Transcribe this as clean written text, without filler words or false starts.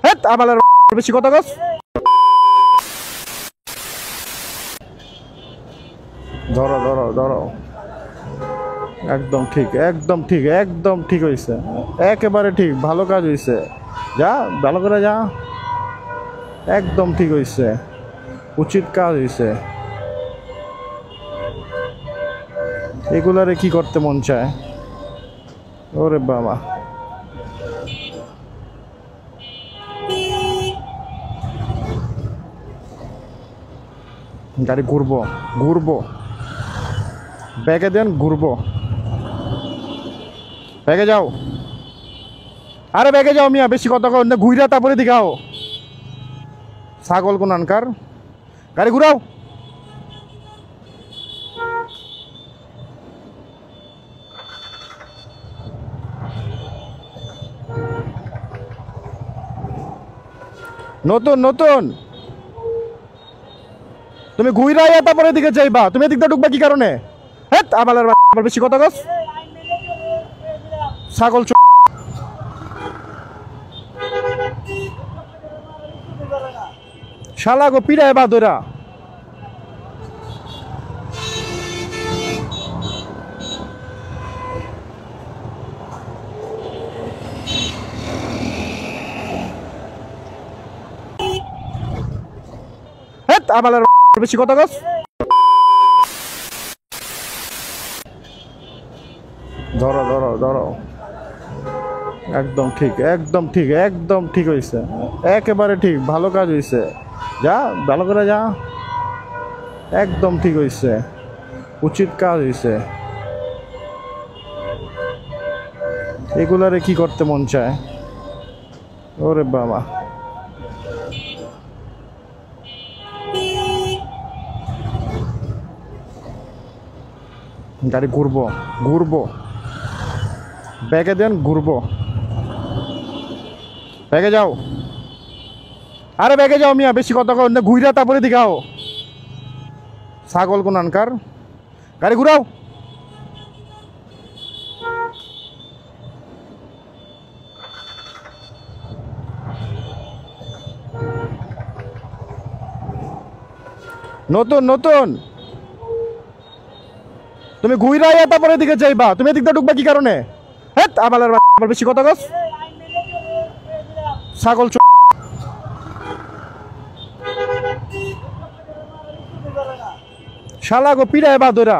হেট আবালের বেশি কথা কস। ধরো ধরো ধরো, একদম ঠিক, একদম ঠিক, একদম ঠিক হয়েছে, একেবারে ঠিক, ভালো কাজ হয়েছে। যা ভালো করে যা, একদম ঠিক হয়েছে, উচিত কাজ হয়েছে। এগুলারে কি করতে মন চায়? ওরে বাবা, গাড়ি ঘুরবো ঘুরবো, ব্যাগে দেন ঘুরবো, ব্যাগে যাও, আরে ব্যাগে যাও মিয়া, বেশি কথা কর না, ঘুইরা তারপরে দিঘাও ছাগল কোন আনকার, গাড়ি ঘুরাও। নতুন নতুন, তুমি ঘুইরা তারপরে দিকে যাইবা, তুমি এদিকটা ঢুকবা কি কারণে? হেট আবালের আবার বেশি কথা কস, ছাগল শালা গো পিড়ায় বাদরা। হেট আবালের বেশি কথা কস। ধরো ধরো ধরো, একদম ঠিক, একদম ঠিক, একদম ঠিক হয়েছে, একেবারে ঠিক, ভালো কাজ হয়েছে। যা ভালো করে যা, একদম ঠিক হয়েছে, উচিত কাজ হয়েছে। এগুলারে কি করতে মন চায়? ওরে বাবা, গাড়ি ঘুরবো ঘুরবো, ব্যাগে দেন ঘুরবো, ব্যাগে যাও, আরে ব্যাগে যাও মিয়া, বেশি কথা কর না, ঘুইরা তারপরে দিঘাও ছাগল কোন আনকার, গাড়ি ঘুরাও। নতুন নতুন, তুমি ঘুইরা তারপরে দিকে যাইবা, তুমি এদিকটা ঢুকবা কি কারণে? হেট আবালের আবার বেশি কথা কস, ছাগল শালা গো পিড়ায় বাদরা।